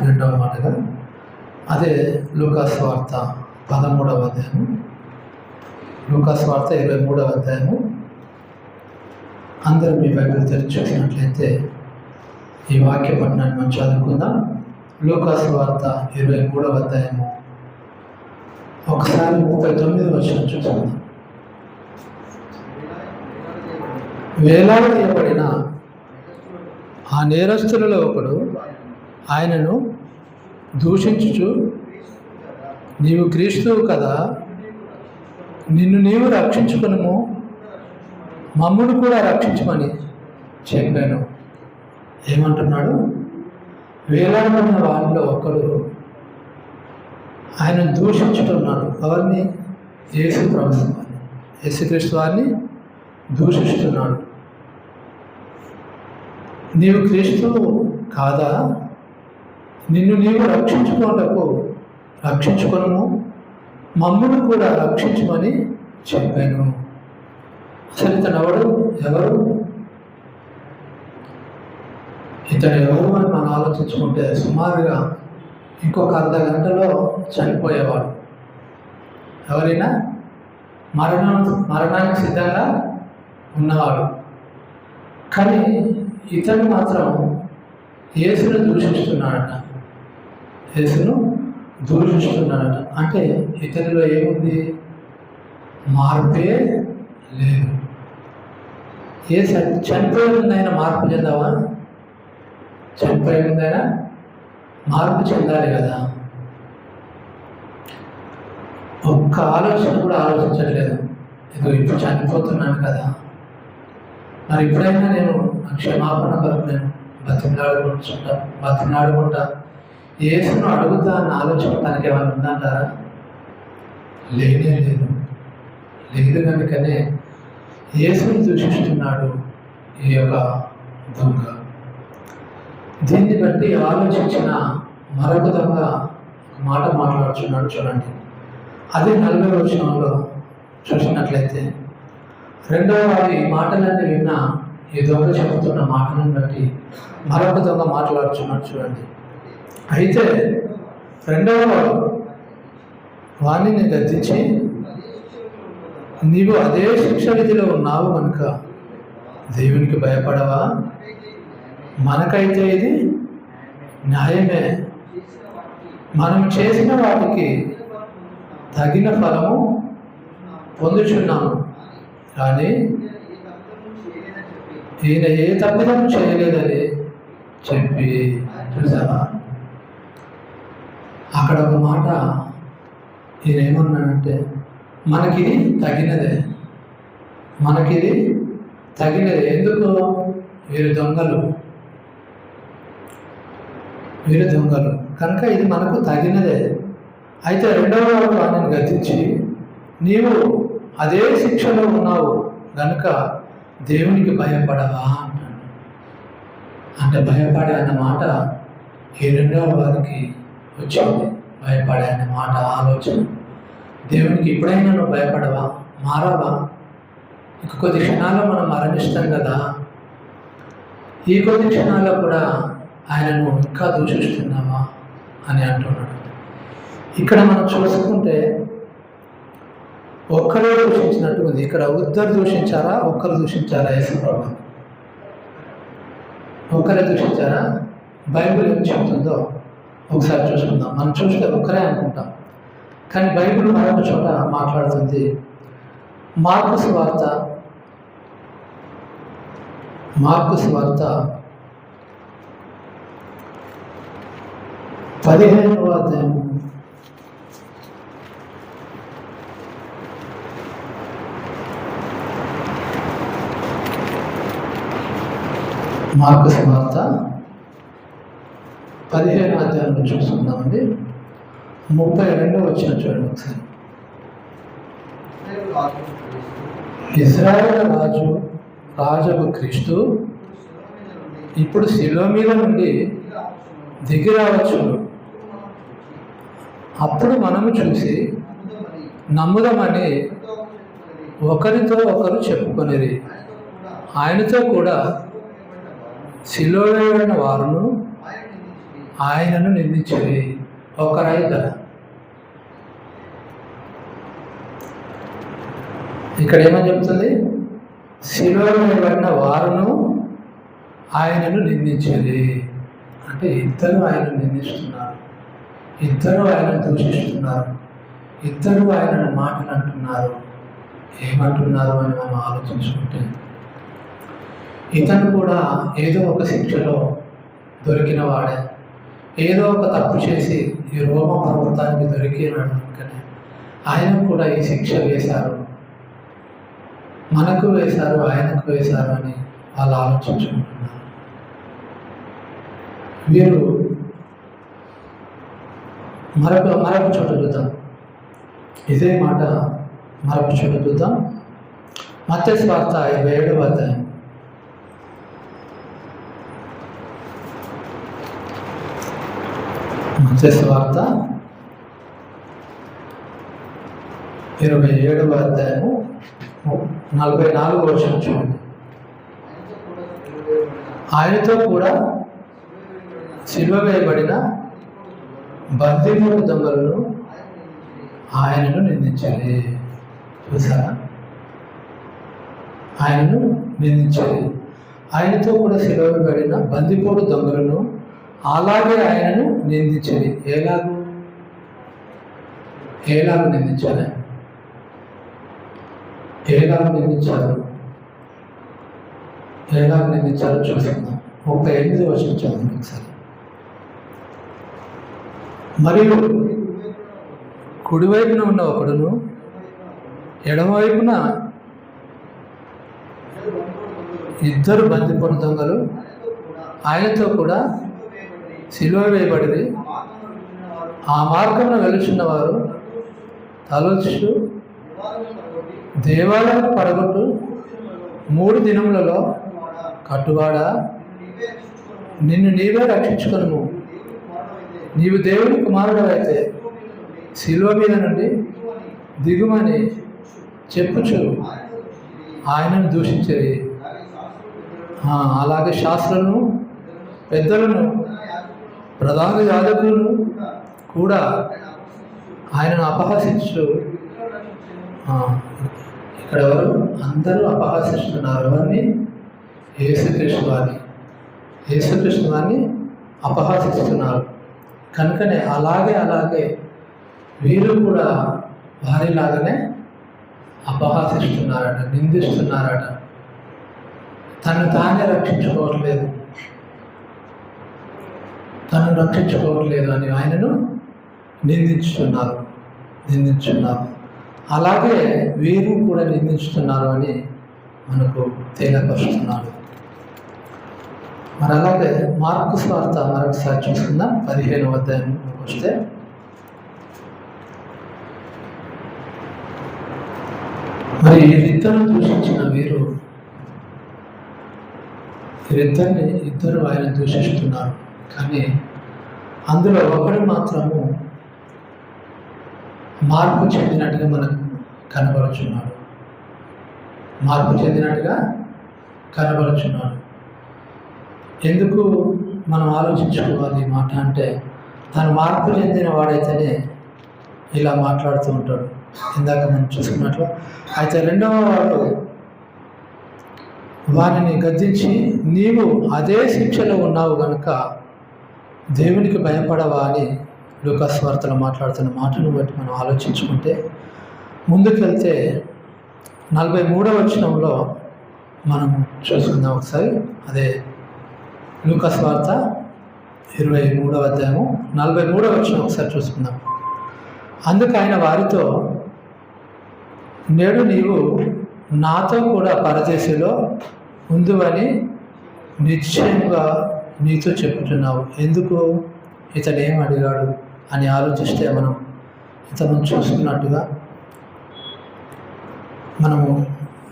రెండవ మాటగా అదే లూకాసు వార్త 13వ అధ్యాయము, లూకాసు వార్త 23వ అధ్యాయము. అందరూ మీ బైబిల్ తెరిచి చూసినట్లయితే ఈ వాక్య పట్టణాన్ని మనం చదువుకుందాం. లూకాసు వార్త 23వ అధ్యాయము ఒకసారి 39వ వచనం చూసుకుందాం. వేలాడదీయబడిన ఆ నేరస్తులలో ఒకడు ఆయనను దూషించుచు, నీవు క్రీస్తువు కదా, నిన్ను నీవు రక్షించుకును, మమ్మును కూడా రక్షించమని చెప్పాను. ఏమంటున్నాడు? వేలాడబడిన వారిలో ఒకడు ఆయన దూషించుతున్నాడు. ఎవరిని? యేసు ప్రభువు, యేసుక్రీస్తు వారిని దూషిస్తున్నాడు. నీవు క్రీస్తువు కాదా, నిన్ను నీవు రక్షించుకొను, మమ్మును కూడా రక్షించమని చెప్పాను. అసలు ఇతను ఎవరు అని మనం ఆలోచించుకుంటే సుమారుగా ఇంకొక అర్ధ గంటలో చనిపోయేవాడు. ఎవరైనా మరణానికి సిద్ధంగా ఉన్నవాడు. కానీ ఇతను మాత్రం యేసును దూషిస్తున్నాడట. అంటే ఇతనిలో ఏముంది? మార్పే లేదు. చనిపోయి ముందైనా మార్పు చెందావా? చనిపోయే ముందైనా మార్పు చెందాలి కదా. ఒక్క ఆలోచన కూడా ఆలోచించట్లేదు. ఇప్పుడు చనిపోతున్నాను కదా, మరి ఇప్పుడైనా నేను క్షమాపణ కొరకు నేను బతిమలాడుకుంటా యేసును అడుగుతా అన్న ఆలోచన తనకి ఏమైనా ఉందంటారా? లేదు కనుకనే యేసుని దూషిస్తున్నాడు ఈ యొక్క దొంగ. దీన్ని బట్టి ఆలోచించిన మరొక దొంగ మాట మాట్లాడుతున్నాడు. చూడండి, అదే 40వ వచనంలో చూసినట్లయితే రెండవ వారి మాటలన్నీ విన్న ఈ దొంగ చెబుతున్న మాటలను బట్టి మరొక దొంగ మాట్లాడుతున్నాడు. చూడండి, అయితే రెండవ వాడు వాణిని గద్దించి, నీవు అదే శిక్ష విధిలో ఉన్నావు కనుక దేవునికి భయపడవా? మనకైతే ఇది న్యాయమే. మనం చేసిన వాటికి తగిన ఫలము పొందుచున్నాము, కానీ ఈయన ఏ తప్పిదం చేయలేదని చెప్పి. చూసావా, అక్కడ ఒక మాట ఈయన ఏమన్నాడంటే, మనకిది తగినదే. ఎందుకు? వీరు దొంగలు కనుక ఇది మనకు తగినదే. అయితే రెండవ వాడు ఆయనను గద్దించి, నీవు అదే శిక్షలో ఉన్నావు కనుక దేవునికి భయపడవా అంటాడు. అంటే భయపడే అన్న మాట ఈ రెండవ వారికి వచ్చింది. భయపడే అనే మాట, ఆలోచన. దేవునికి ఇప్పుడైనా నువ్వు భయపడవా? మారవా? ఇక కొద్ది క్షణాల్లో మనం మరణిస్తాం కదా, ఈ కొద్ది క్షణాల్లో కూడా ఆయనను ఇంకా దూషిస్తున్నావా అని అంటున్నాడు. ఇక్కడ మనం చూసుకుంటే ఒక్కరే దూషించినట్టు ఉంది. ఇక్కడ ఇద్దరు దూషించారా, ఒక్కరు దూషించారా? యేసు ప్రభువు ఒక్కరే దూషించారా? బైబిల్ ఏం చెప్తుందో ఒకసారి చూసుకుందాం. మనం చూస్తే ఒక్కరే అనుకుంటాం, కానీ బైబిల్ మరొక చోట మాట్లాడుతుంది. మార్కు సువార్త 15వ అధ్యాయం మార్కు సువార్త 15వ అధ్యాయంలో చూసుకుందామండి. 32వ వచనం చూడండి ఒకసారి. ఇశ్రాయేలు రాజుకు క్రీస్తు ఇప్పుడు శిలువ మీద నుండి దిగి రావచ్చు, అప్పుడు మనము చూసి నమ్ముదామని ఒకరితో ఒకరు చెప్పుకొనిరి. ఆయనతో కూడా శిలువ వేయబడిన వారును ఆయనను నిందించిరి. ఒకరా ఇద్దరా? ఇక్కడ ఏమని చెప్తుంది? శిలువ వేయబడిన వారును ఆయనను నిందించిరి. అంటే ఇద్దరు ఆయనను నిందిస్తున్నారు, ఇద్దరు ఆయనను దూషిస్తున్నారు, ఇద్దరు ఆయనను మాటలు అంటున్నారు. ఏమంటున్నారు అని మనం ఆలోచించుకుంటే, ఇతను కూడా ఏదో ఒక శిక్షలో దొరికిన వాడే, ఏదో ఒక తప్పు చేసి ఈ రోమ ప్రభుత్వానికి దొరికినాడు కనుకనే ఆయన కూడా ఈ శిక్ష వేశారు, మనకు వేశారు, ఆయనకు వేశారు అని వాళ్ళు ఆలోచించుకుంటున్నారు. వీరు మరొక చోట చూద్దాం, ఇదే మాట మరొక చోట చూద్దాం. మత్తయి సువార్త 27వ అధ్యాయం. మత్తయి సువార్త 27వ అధ్యాయము 44వ వచనం చూడండి. ఆయనతో కూడా సిలువ వేయబడిన బందిపోటు దొంగలను ఆయనను నిందించాలి. చూసారా? ఆయనను నిందించాలి. ఆయనతో కూడా సిలువ వేయబడిన బందిపోటు దొంగలను అలాగే ఆయనను నిందించాలి. ఏలాగు నిందించాలి? ఏలాగు నిందించాలో చూస్తున్నాం. 38 వచనం చదువు ఒకసారి. మరియు కుడివైపున ఉన్న ఒకడును ఎడమవైపున ఇద్దరు బందిపోటు దొంగలు ఆయనతో కూడా సిలువ వేయబడి ఆ మార్గంలో వెలుచున్న వారు తలొచ్చు దేవాలయం పడగొట్టు 3 దినములలో కట్టువాడా, నిన్ను నీవే రక్షించుకొనుము. నీవు దేవుని కుమారుడు అయితే శిలువ మీద నుండి దిగుమని చెప్పుచు ఆయనను దూషించేది. అలాగే శాస్త్రులను, పెద్దలను, ప్రధాన యాజకులను కూడా ఆయనను అపహసించు. ఇక్కడ ఎవరు? అందరూ అపహసిస్తున్నారు. ఎవరిని? యేసుక్రీస్తు వారిని అపహసిస్తున్నారు. కనుకనే అలాగే వీరు కూడా వారిలాగానే అపహాసిస్తున్నారట, నిందిస్తున్నారట. తను తానే రక్షించుకోవట్లేదు అని ఆయనను నిందించుతున్నారు. అలాగే వీరు కూడా నిందించుతున్నారు అని మనకు తేలపరుస్తున్నారు. మరి అలాగే మార్కు సువార్త మరొకసారి చూసుకుందాం. 15వ అధ్యాయంలోకి వస్తే, మరి వీరిద్దరు దూషించిన వీరు, ఇద్దరు ఆయన దూషిస్తున్నారు. కానీ అందులో ఒకడు మాత్రము మార్పు చెందినట్టుగా మనకు కనబడుచున్నాడు. ఎందుకు మనం ఆలోచించుకోవాలి ఈ మాట అంటే, తను మార్పు చెందిన వాడైతేనే ఇలా మాట్లాడుతూ ఉంటాడు. ఇందాక మనం చూసుకున్నట్లు. అయితే రెండవ వాడు వారిని గద్దించి, నీవు అదే శిక్షలో ఉన్నావు కనుక దేవునికి భయపడవా అని లూకాసు వార్తలో మాట్లాడుతున్న మాటను బట్టి మనం ఆలోచించుకుంటే, ముందుకెళ్తే 43వ వచనంలో మనం చూసుకుందాం ఒకసారి. అదే లూకాసు వార్త 23వ అధ్యాయము 43వ వచనం ఒకసారి చూసుకుందాం. అందుకు ఆయన వారితో, నేడు నీవు నాతో కూడా పరదేశంలో ఉందువని నిశ్చయంగా నీతో చెప్పుతున్నావు. ఎందుకు? ఇతను ఏం అడిగాడు అని ఆలోచిస్తే మనం ఇతను చూసుకున్నట్టుగా మనము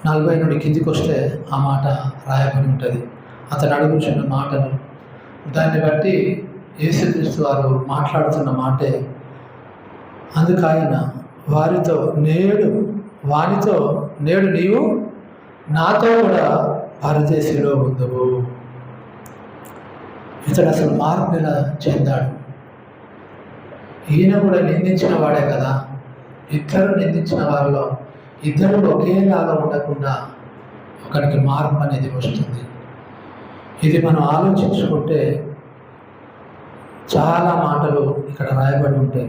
40 నుండి కిందికి వస్తే ఆ మాట రాయబడి ఉంటుంది. అతను అడుగుచున్న మాటలు, దాన్ని బట్టి యేసుక్రీస్తు వారు మాట్లాడుతున్న మాటే. అందుకు ఆయన వానితో నేడు నీవు నాతో కూడా పరదేశంలో ఉందవు. ఇతడు అసలు మార్పు ఎలా చెందాడు? ఈయన కూడా నిందించిన వాడే కదా. ఇద్దరు నిందించిన వారిలో ఇద్దరు ఒకేలాగా ఉండకుండా ఒకరికి మార్పు అనేది వస్తుంది. ఇది మనం ఆలోచించుకుంటే చాలా మాటలు ఇక్కడ రాయబడి ఉంటాయి.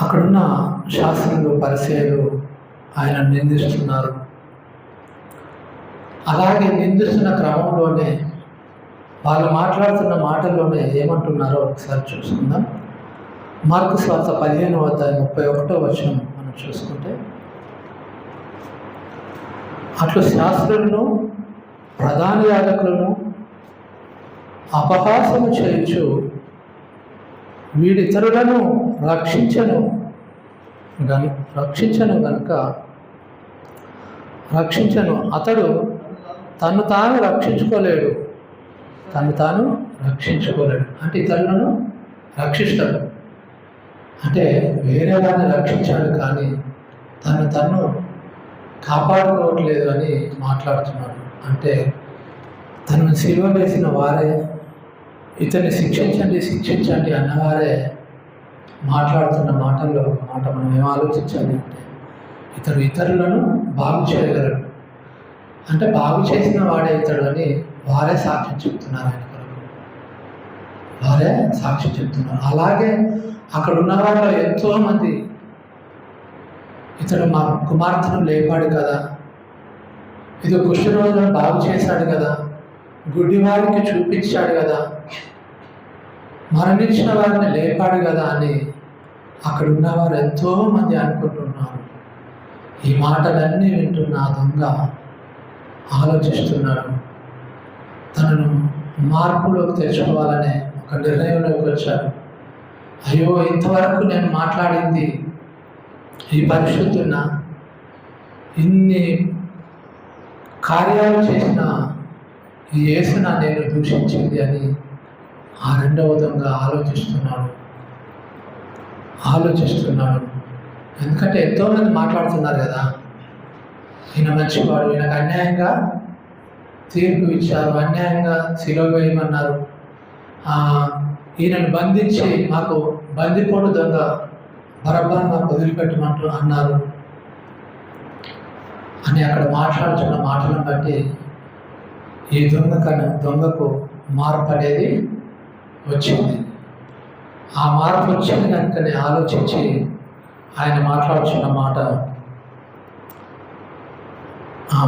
అక్కడున్న శాస్త్రులు, పరిసయ్యులు ఆయన నిందిస్తున్నారు. అలాగే నిందిస్తున్న క్రమంలోనే వాళ్ళు మాట్లాడుతున్న మాటల్లోనే ఏమంటున్నారో ఒకసారి చూసుకుందాం. మార్కు సువార్త 15వ అధ్యాయం 31వ వచనం మనం చూసుకుంటే, అట్లు శాస్త్రులను ప్రధాన యాజకులను అపహాసము చేయుచు వీడితరులను రక్షించను అతడు తను తాను రక్షించుకోలేడు. అంటే ఇతరులను రక్షిస్తాడు. అంటే వేరే వారిని రక్షించాడు కానీ తను కాపాడుకోవట్లేదు అని మాట్లాడుతున్నాడు. అంటే తనను సిలువ వేసిన వారే ఇతన్ని శిక్షించండి అన్నవారే మాట్లాడుతున్న మాటల్లో ఒక మాట మనం ఏం ఆలోచించాలి అంటే, ఇతడు ఇతరులను బాగు చేయగలడు. అంటే బాగు చేసిన వాడే ఇతడు అని వారే సాక్ష్యం చెప్తున్నారు. ఆయన కొరకు వారే సాక్ష్యం చెప్తున్నారు. అలాగే అక్కడ ఉన్న వాళ్ళలో ఎంతోమంది ఇతడు మా కుమార్తెను లేపాడు కదా, ఇది కుష్ఠరోగులను బాగు చేశాడు కదా, గుడ్డివారికి చూపించాడు కదా, మరణించిన వారిని లేపాడు కదా అని అక్కడ ఉన్నవారు ఎంతోమంది అనుకుంటున్నారు. ఈ మాటలన్నీ వింటున్న ఆ దొంగ ఆలోచిస్తున్నాడు. తనను మార్పులోకి తెచ్చుకోవాలనే ఒక నిర్ణయంలోకి వచ్చాడు. అయ్యో, ఇంతవరకు నేను మాట్లాడింది ఈ పరిశుద్ధున్న ఇన్ని కార్యాలు చేసిన ఈ యేసున నేను దూషించింది అని ఆ రెండవ దొంగ ఆలోచిస్తున్నాడు. ఎందుకంటే ఎంతోమంది మాట్లాడుతున్నారు కదా, ఈయన మంచివాడు, ఈయనకు అన్యాయంగా తీర్పు ఇచ్చారు, అన్యాయంగా సిలువ వేయమన్నారు, ఈయనను బంధించి మాకు బందిపోటు దొంగ బరబ్బను మాకు వదిలిపెట్టమంటూ అన్నారు అని అక్కడ మాట్లాడుతున్న మాటలను బట్టి ఈ దొంగకు మార్పు అనేది వచ్చింది. ఆ మార్పు వచ్చింది కనుకనే ఆలోచించి ఆయన మాట్లాడుతున్న మాట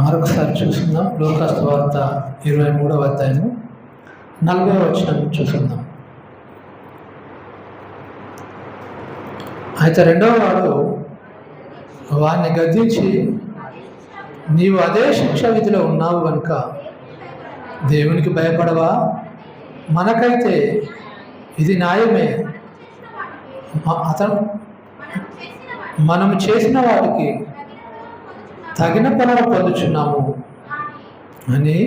మరొకసారి చూసుకుందాం. లూకా సువార్త 23వ అధ్యాయము 40వ వచనం చూసుకుందాం. అయితే రెండవ వాడు వాడిని గద్దించి, నీవు అదే శిక్షా విధిలో ఉన్నావు కనుక దేవునికి భయపడవా? మనకైతే ఇది న్యాయమే, మనము చేసిన వాటికి తగిన పనులు పొందుచున్నాము అని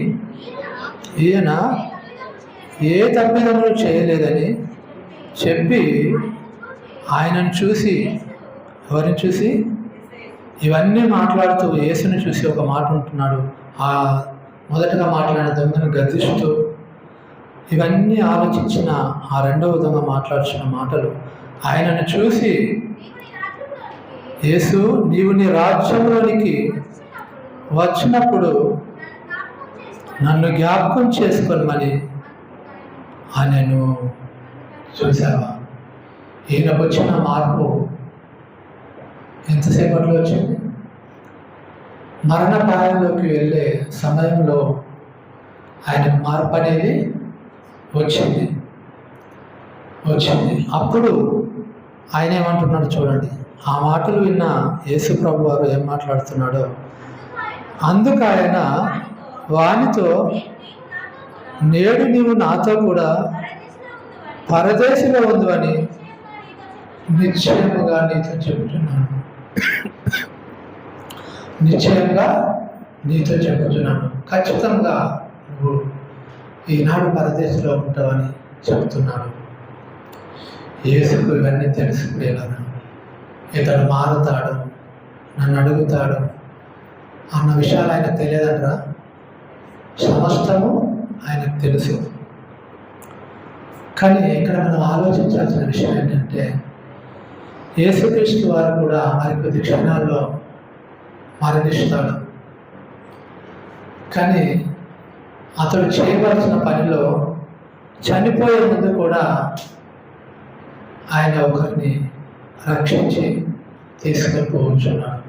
ఈయన ఏ తప్పిదములు చేయలేదని చెప్పి ఆయనను చూసి, ఎవరిని చూసి? ఇవన్నీ మాట్లాడుతూ యేసుని చూసి ఒక మాట ఉంటున్నాడు. ఆ మొదటగా మాట్లాడిన దొంగను గద్దిస్తూ ఇవన్నీ ఆలోచించిన ఆ రెండవ దొంగ మాట్లాడుతున్న మాటలు ఆయనను చూసి, యేసు, నీవు నీ రాజ్యంలోనికి వచ్చినప్పుడు నన్ను జ్ఞాపకం చేసుకోమని ఆయనను చూసావా? ఈయనకు వచ్చిన మార్పు ఎంతసేపట్లో వచ్చింది? మరణపాయంలోకి వెళ్ళే సమయంలో ఆయనకు మార్పు అనేది వచ్చింది. అప్పుడు ఆయన ఏమంటున్నాడు చూడండి. ఆ మాటలు విన్న యేసు ప్రభు వారు ఏం మాట్లాడుతున్నాడో, అందుకు ఆయన వానితో, నేడు నీవు నాతో కూడా పరదేశంలో ఉంది అని నిశ్చయముగా నీతో చెబుతున్నాను. ఖచ్చితంగా నువ్వు ఈనాడు పరదేశంలో ఉంటావని చెబుతున్నాడు. యేసుకు ఇవన్నీ తెలుసుకునేలాగా ఇతడు మారుతాడు, నన్ను అడుగుతాడు అన్న విషయాలు ఆయన తెలియదంటారా? సమస్తము ఆయనకు తెలుసు. కానీ ఇక్కడ మనం ఆలోచించాల్సిన విషయం ఏంటంటే, యేసుక్రీస్తు వారు కూడా మరికొద్ది క్షణాల్లో మరణిస్తాడు. కానీ అతడు చేయవలసిన పనిలో చనిపోయే ముందు కూడా ఆయన ఒకరిని రక్షించి తీసుకొని పోవచ్చున్నాడు.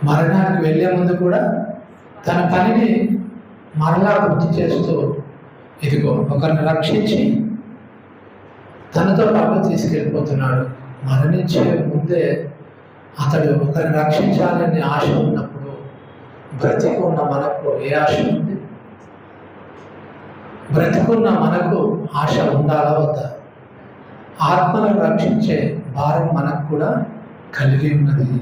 మరణానికి వెళ్ళే ముందు కూడా తన పనిని మరలా గుర్తు చేస్తూ, ఇదిగో ఒకరిని రక్షించి తనతో పాటు తీసుకెళ్ళిపోతున్నాడు. మరణించే ముందే అతడు ఒకరిని రక్షించాలని ఆశ ఉన్నప్పుడు బ్రతికున్న మనకు ఏ ఆశ ఉంది? బ్రతికున్న మనకు ఆశ ఉండాలా వద్దా? ఆత్మలను రక్షించే భారం మనకు కూడా కలిగి ఉన్నది.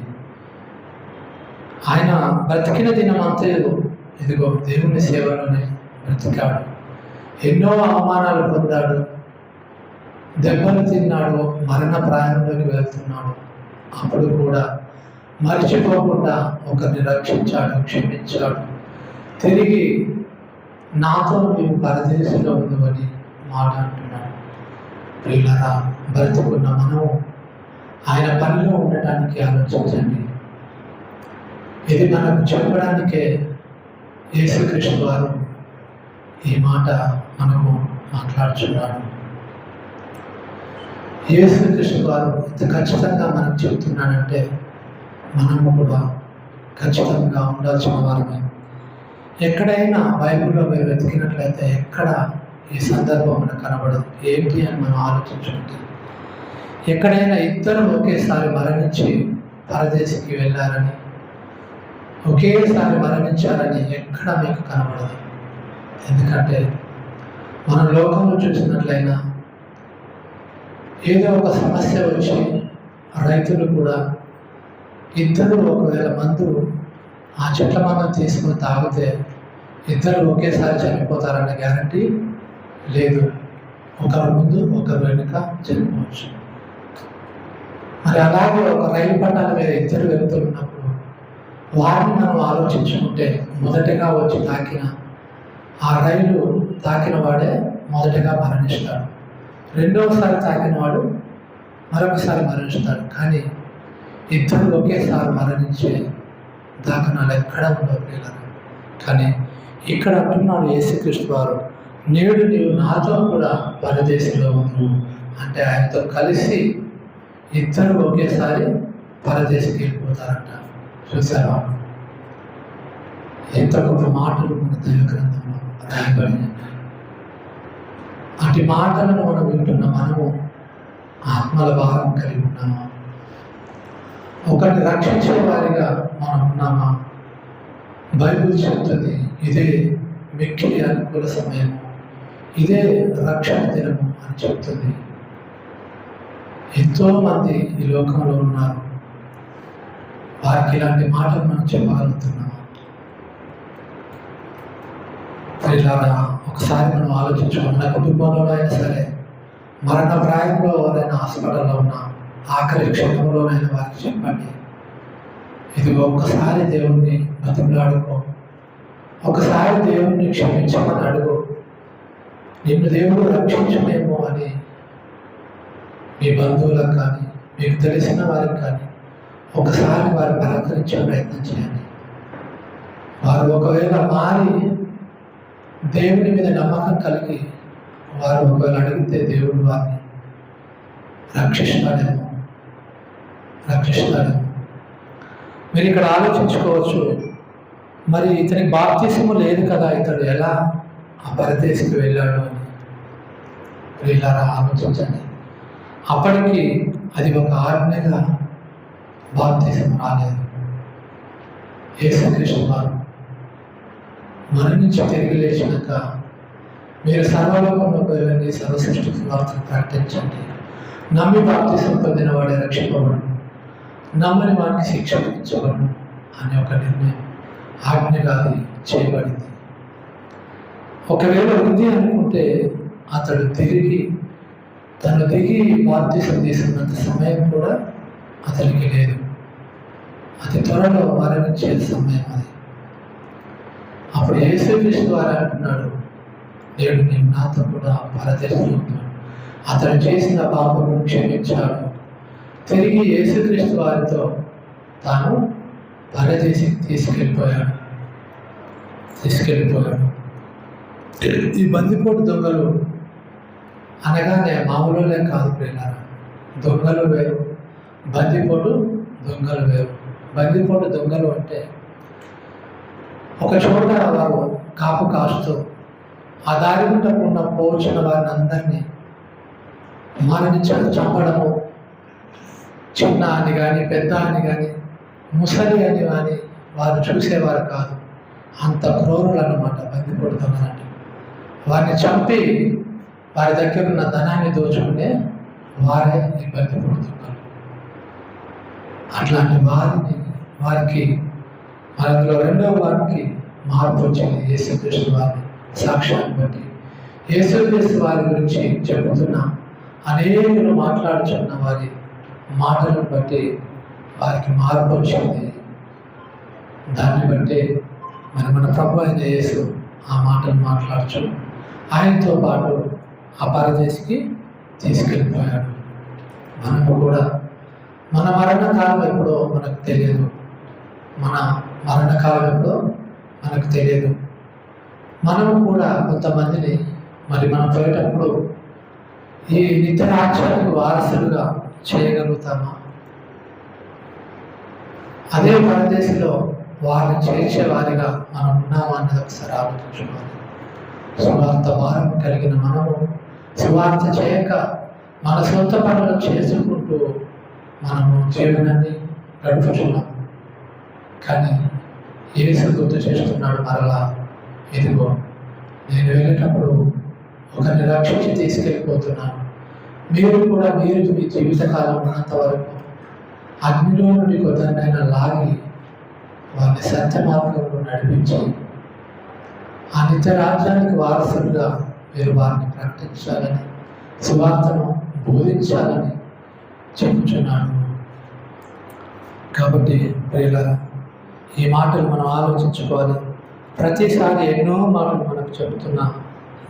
ఆయన బ్రతికిన దినమంతయు ఇదిగో దేవుని సేవలోనే బ్రతికాడు. ఎన్నో అవమానాలు పొందాడు, దెబ్బలు తిన్నాడు, మరణ ప్రాయంలోకి వెళ్తున్నాడు. అప్పుడు కూడా మర్చిపోకుండా ఒకరిని రక్షించాడు, క్షమించాడు. తిరిగి నాతో నీవు పరదేశంలో ఉందని మాట అంటున్నాడు. ప్రియులారా, బ్రతుకున్న మనము ఆయన పనిలో ఉండటానికి ఆలోచించండి. ఇది మనకు చెప్పడానికే యేసుక్రీస్తు వారు ఈ మాట మనము మాట్లాడుచున్నాడు. యేసుక్రీస్తు వారు ఇంత ఖచ్చితంగా మనకు చెబుతున్నాడంటే మనము కూడా ఖచ్చితంగా ఉండాల్సిన వారమే. ఎక్కడైనా బైబిల్లో మీరు వెతికినట్లయితే ఎక్కడ ఈ సందర్భం మనకు కనబడదు. ఏంటి అని మనం ఆలోచించుకుంటే, ఎక్కడైనా ఇద్దరు ఒకేసారి మరణించి పరదేశికి వెళ్ళారని, ఒకేసారి మరణించారని ఎక్కడ మీకు కనబడదు. ఎందుకంటే మన లోకంలో చూసినట్లయినా ఏదో ఒక సమస్య వచ్చి రైతులు కూడా ఇద్దరు ఒకవేళ మందు ఆ చెట్ల మందు తీసుకుని తాగితే ఇద్దరు ఒకేసారి చనిపోతారనే గ్యారంటీ లేదు. ఒకరు ముందు ఒకరు వెనుక చనిపోవచ్చు. మరి అలాగే ఒక రైలు పట్టాల మీద ఇద్దరు వ్యక్తులు ఉన్నప్పుడు వారిని మనం ఆలోచించుకుంటే మొదటగా వచ్చి తాకిన ఆ రైలు తాకిన వాడే మొదటగా మరణిస్తాడు. రెండవసారి తాకిన వాడు మరొకసారి మరణిస్తాడు. కానీ ఇద్దరు ఒకేసారి మరణించే దాఖనాలు ఎక్కడ ఉండవు. కానీ ఇక్కడ అంటున్నాడు యేసుక్రీస్తు వారు, నేడు నీవు నాతో కూడా పరదేశంలో ఉండు అంటే ఆయనతో కలిసి ఇద్దరు ఒకేసారి పరదేశికి వెళ్ళిపోతారంట. చూసారా ఎంత గొప్ప మాటలు మన దైవ గ్రంథంలో రాయబడి. అటు మాటలను మనం వింటున్న మనము ఆత్మల భారం కలిగి ఉన్నామా? ఒకరిని రక్షించే వారిగా మనం ఉన్నామా? బైబిల్ చెప్తుంది ఇదే మిక్కిలి అనుకూల సమయం, ఇదే రక్షణ దినము అని చెప్తుంది. ఎంతోమంది ఈ లోకంలో ఉన్నారు, వారికి ఇలాంటి మాటలు మనం చెప్పగలుగుతున్నామా? ఇలా ఒకసారి మనం ఆలోచించుకోండి. మన కుటుంబంలో అయినా సరే, మరణ ప్రాయంలో ఎవరైనా హాస్పిటల్లో ఉన్నా ఆఖరి క్షణంలోనైనా వారికి చెప్పండి, ఇదిగో ఒక్కసారి దేవుణ్ణి బతిమలాడుకో, ఒకసారి దేవుణ్ణి క్షమించమని అడుగు, నిన్ను దేవుడు రక్షించలేమో అని మీ బంధువులకు కానీ మీకు తెలిసిన వారికి కానీ ఒకసారి వారు పలకరించే ప్రయత్నం చేయండి. వారు ఒకవేళ మారి దేవుని మీద నమ్మకం కలిగి వారు ఒకవేళ అడిగితే దేవుడు వారిని రక్షిస్తాడేమో. మీరు ఇక్కడ ఆలోచించుకోవచ్చు, మరి ఇతనికి బాప్తిసము లేదు కదా, ఇతడు ఎలా ఆ పరదేశికి వెళ్ళాడు అని. ఇలా ఆలోచించండి. అప్పటికి అది ఒక ఆజ్ఞగా బాప్తిసం రాలేదు. యేసుక్రీస్తు వారు మరణించి తిరిగి లేచినాక మీరు సర్వలోకంలోకి వెళ్ళండి, సర్వ సృష్టికి వార్తను ప్రకటించండి, నమ్మి బాప్తిసం పొందిన వాడే రక్షింపబడు, నమ్మని వాడికి శిక్ష విధించబడు అనే ఒక నిర్ణయం ఆజ్ఞగా అది చేయబడింది. ఒకవేళ ఉంది అనుకుంటే అతడు తను దిగి బాప్తిసం తీసుకున్నంత సమయం కూడా అతనికి లేదు. అతి త్వరలో మరణించే సమయం అది. అప్పుడు యేసుక్రీస్తు వారు అంటున్నాడు, దేవుడు నేను నాతో కూడా పరదేశంలో ఉన్నాను. అతను చేసిన పాపను క్షమించాడు. తిరిగి యేసుక్రీస్తు వారితో తాను పరదేశికి తీసుకెళ్ళిపోయాడు. ఈ బందిపోటు దొంగలు అనగానే మామూలులే కాదు ప్రియులారా. దొంగలు వేరు, బందిపోటు దొంగలు వేరు. బందిపోటు దొంగలు అంటే ఒక చోట వారు కాపు కాస్తూ ఆ దారి గుంటకుండా పోల్చిన వారిని అందరినీ మరణించడం, చంపడము, చిన్న అని కానీ పెద్ద అని కానీ ముసలి అని కానీ వారు చూసేవారు కాదు. అంత క్రూరులు అన్నమాట బందిపోటు దొంగలంటే. వారిని చంపి వారి దగ్గర ఉన్న ధనాన్ని దోచుకునే వారే ఈ బందిపోటు దొంగలు. అట్లాంటి వారికి మనలో రెండవ వారికి మార్పు వచ్చింది. యేసుక్రీస్తు వారి సాక్ష్యాన్ని బట్టి, యేసుక్రీస్తు వారి గురించి చెబుతున్న అనేకులు మాట్లాడుచున్న వారి మాటలను బట్టి వారికి మార్పు వచ్చింది. దాన్ని బట్టి మన ప్రభు అయిన యేసు ఆ మాటలు మాట్లాడుచు ఆయనతో పాటు ఆ పరదేశికి తీసుకెళ్ళిపోయాడు. మనము కూడా మన మరణకాలం ఎప్పుడో మనకు తెలియదు. మనకు తెలియదు. మనము కూడా కొంతమందిని మనం పోయేటప్పుడు ఈ నిత్య రాజ్యానికి వారసులుగా చేయగలుగుతామా? అదే పరదేశంలో వారిని చేర్చే వారిగా మనం ఉన్నామా అన్నది ఒకసారి ఆలోచించుకోవాలి. సువార్త భారం కలిగిన మనము సువార్త చేయక మన సొంత పనులు చేసుకుంటూ మనము జీవనాన్ని గడుపుతున్నాం. కానీ యేసు గుర్తు చేస్తున్నాడు మరలా, ఇదిగో నేను వెళ్ళేటప్పుడు ఒకరిని రక్షించి తీసుకెళ్ళిపోతున్నాను. మీరు కూడా మీ జీవితకాలం ఉన్నంత వరకు అగ్నిలో నుండి కొందరినైనా లాగి వారిని సత్య మార్గంలో నడిపించి ఆ నిత్య రాజ్యానికి వారసులుగా మీరు వారిని ప్రకటించాలని, సువార్తను బోధించాలని చెప్పుచున్నాను. కాబట్టి ప్రియులారా, ఈ మాటలు మనం ఆలోచించుకోవాలి. ప్రతిసారి ఎన్నో మాటలు మనకు చెబుతున్న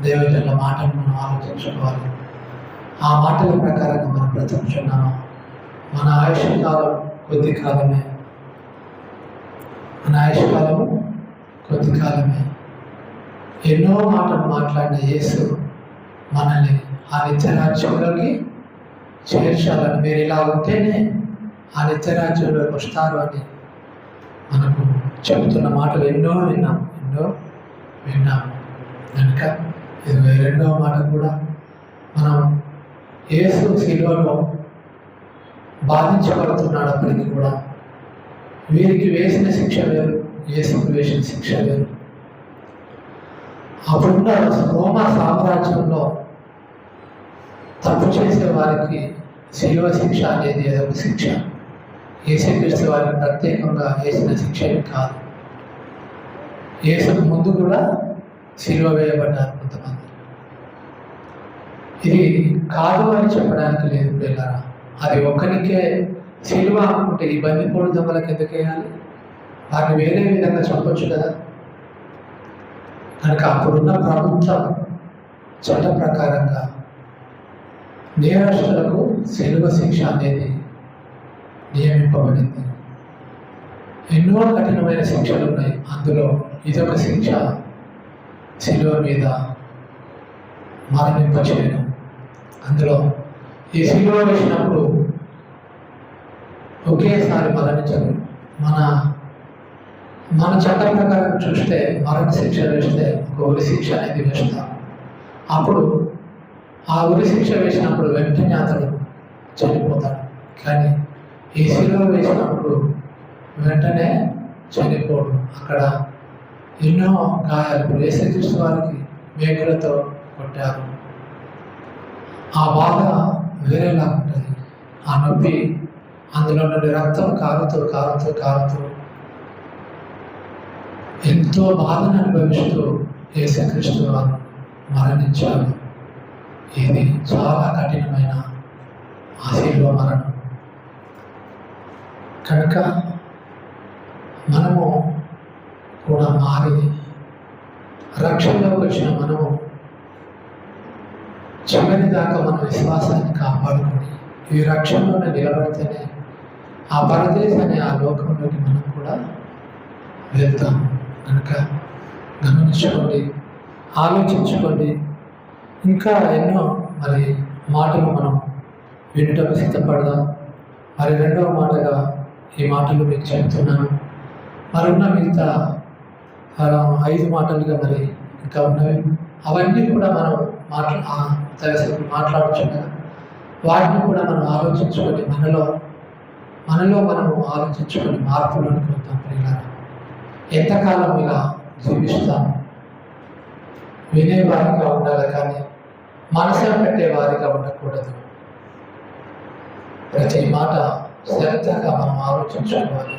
దేవజనుల మాటలు మనం ఆలోచించుకోవాలి. ఆ మాటల ప్రకారంగా మనం బ్రతుకుచున్నాము. మన ఆయుష్కాలం కొద్ది కాలమే. ఎన్నో మాటలు మాట్లాడిన యేసు మనల్ని ఆ నిత్యరాజ్యంలోకి చేర్చాలని, మీరు ఇలా ఉంటేనే ఆ నిత్యరాజ్యంలోకి వస్తారు అని మనకు చెబుతున్న మాటలు ఎన్నో విన్నాము. కనుక ఇది రెండవ మాట కూడా మనం యేసు శిలువలో బాధించబడుతున్నాడు. అప్పటికి కూడా వీరికి వేసిన శిక్ష వేరు, యేసుకు వేసిన శిక్ష వేరు. అప్పుడున్న రోమా సామ్రాజ్యంలో తప్పు చేసే వారికి శిలువ శిక్ష అనేది ఏదొక శిక్ష. యేసుక్రీస్తు వారికి ప్రత్యేకంగా వేసిన శిక్ష కాదు. యేసుకు ముందు కూడా శిలువ వేయబడ్డారు కొంతమంది. ఇది కాదు అని చెప్పడానికి లేదు పిల్లరా. అది ఒక్కరికే శిలువ అనుకుంటే ఈ బందిపోటు దొంగలకు ఎందుకు వేయాలి? వారిని వేరే విధంగా చెప్పొచ్చు కదా. కనుక అప్పుడున్న ప్రభుత్వం చట్ట ప్రకారంగా నేరస్తులకు శిలువ శిక్ష అనేది నియమింపబడింది. ఎన్నో కఠినమైన శిక్షలు ఉన్నాయి. అందులో ఇదొక శిక్ష, శిలువ మీద మరణింపచేయడం. అందులో ఈ శిలువ వేసినప్పుడు ఒకేసారి మరణించరు. మన చట్ట ప్రకారం చూస్తే మరణ శిక్ష వేస్తే ఒక ఉరి శిక్ష అనేది వేస్తాం. అప్పుడు ఆ ఉరి శిక్ష వేసినప్పుడు వెంటనే అతడు చనిపోతాడు. కానీ ఈ శిలువ వేసినప్పుడు వెంటనే చనిపోడు. అక్కడ ఎన్నో గాయాలు. ఇప్పుడు యేసుక్రీస్తు వారికి మేకులతో కొట్టారు. ఆ బాధ వేరేలా ఉంటుంది. ఆ నొప్పి, అందులో నుండి రక్తం కారుతూ ఎంతో బాధను అనుభవిస్తూ యేసుక్రీస్తు వారు మరణించారు. ఇది చాలా కఠినమైన ఆ శిలువ మరణం. కనుక మనము కూడా మారి రక్షణలోకి వచ్చిన మనము దాకా మన విశ్వాసాన్ని కాపాడుకొని ఈ రక్షణలోనే నిలబడితేనే ఆ పరదేశాన్ని ఆ లోకంలోకి మనం కూడా వెళ్తాం. కనుక గమనించుకోండి, ఆలోచించుకోండి. ఇంకా ఎన్నో మరి మాటలు మనం వినటకు సిద్ధపడదాం. మరి రెండవ మాటగా ఈ మాటలు మీకు చెప్తున్నాను. మరున్న మిగతా 5 మాటలుగా మరి ఇంకా ఉన్నవి. అవన్నీ కూడా మనం మాట్లాడుచుండగా వాటిని కూడా మనం ఆలోచించుకొని మనలో మనము ఆలోచించుకొని మార్పులోనికి వద్దాం. ప్రియులారా, ఎంతకాలం ఇలా జీవిస్తాము? వినేవారిగా ఉండాలి కానీ మనసు పెట్టే వారిగా ఉండకూడదు. ప్రతి మాట శ్రద్ధగా మనం ఆలోచించుకోవాలి.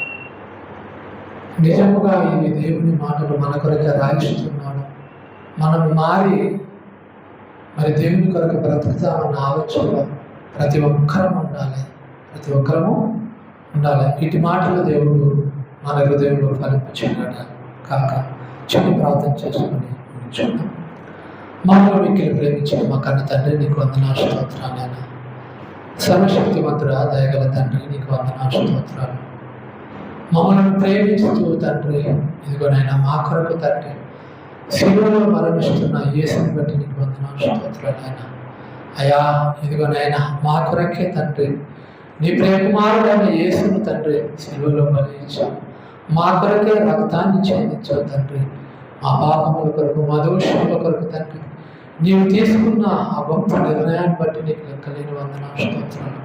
నిజముగా ఇవి దేవుని మాటలు మన కొరకు రాయిస్తున్నాడు. మనం మరి దేవుని కొరకు బ్రతుకుతామన్న ఆలోచనలో ప్రతి ఒక్కరము ఉండాలి. ఇటు మాటలు దేవుడు మన హృదయంలో ఫలించున్నాడు కాక చిన్న ప్రార్థన చేసుకుని ఉంచున్నాం. మమ్మల్ని మిక్కిలి ప్రేమించిన మా కన్న తండ్రి, నీకు వందనాలు స్తోత్రాలు. సర్వశక్తిమంతుడా, దయగల తండ్రి, నీకు వందనాలు స్తోత్రాలు. మమ్మల్ని ప్రేమిస్తూ తండ్రి, ఇదిగోనైనా మా కొరకు తండ్రి శిలువలో మరణిస్తున్న యేసుని బట్టి నీకు వందనాలు స్తోత్రాలు ఆయన. అయ్యా, ఇదిగోనైనా మా కొరకే తండ్రి నీ ప్రియకుమారుడైన యేసును తండ్రి శిలువలో బలించావు. మా కొరకే రక్తాన్ని చెందించావు తండ్రి. మా పాపముల కొరకు, మా దోషముల కొరకు తండ్రి నీవు తీసుకున్న ఆ గొప్ప నిర్ణయాన్ని బట్టి నీకు లెక్కలేని వందనాలు స్తోత్రాలు.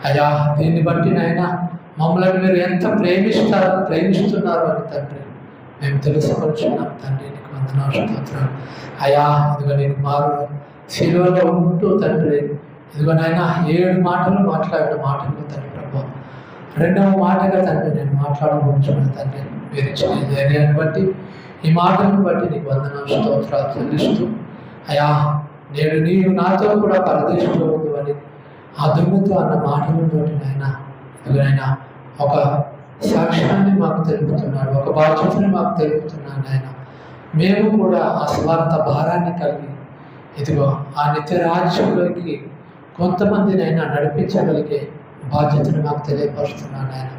అయ్యా, దీన్ని బట్టి నాయనా మమ్మల్ని మీరు ఎంత ప్రేమిస్తున్నారు అని తండ్రి మేము తెలుసుకొచ్చున్నాం తండ్రి. నీకు వందనాలు స్తోత్రాలు. అయ్యా, ఇదిగో నీకు మారు శిలువలో ఉంటూ తండ్రి ఇదిగోనైనా 7 మాటలు మాట్లాడిన మాటలు తండ్రి ప్రభు, రెండవ మాటగా తండ్రి నేను మాట్లాడబోతున్నాను తండ్రి. మీరు ఇచ్చిన ధైర్యాన్ని బట్టి, ఈ మాటలను బట్టి నీకు వందనాలు స్తోత్రాలు చెల్లిస్తూ, అయ్యా నేను నీవు నాతో కూడా పరదేశంలో ఉంది అని ఆ దుమ్ముతో అన్న మాటలతో నాయన ఒక సాక్ష్యాన్ని మాకు తెలుపుతున్నాడు, ఒక బాధ్యతని మాకు తెలుపుతున్నాడు ఆయన. మేము కూడా ఆ స్వార్థ భారాన్ని కలిగి ఇదిగో ఆ నిత్య రాజ్యంలోకి కొంతమందినైనా నడిపించగలిగే బాధ్యతను మాకు తెలియపరుస్తున్నాను ఆయన.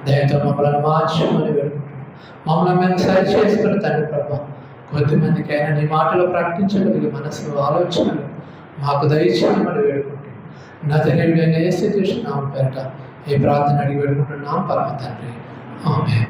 దయతో మమ్మల్ని మార్చమని వేడుకుంటున్నాం. మమ్మల్ని మేము సరి చేసుకుని తండ్రి ప్రభు, కొద్దిమందికైనా నీ మాటలు ప్రకటించగలిగే మనసు, ఆలోచనలు మాకు దయచేయమని వేడుకుంటున్నాం. నా తెలియని యేసు కృష్ణ నామమున పేరట ఈ ప్రార్థన అడిగి వేడుకుంటున్నాం పరమ తండ్రి. ఆమేన్.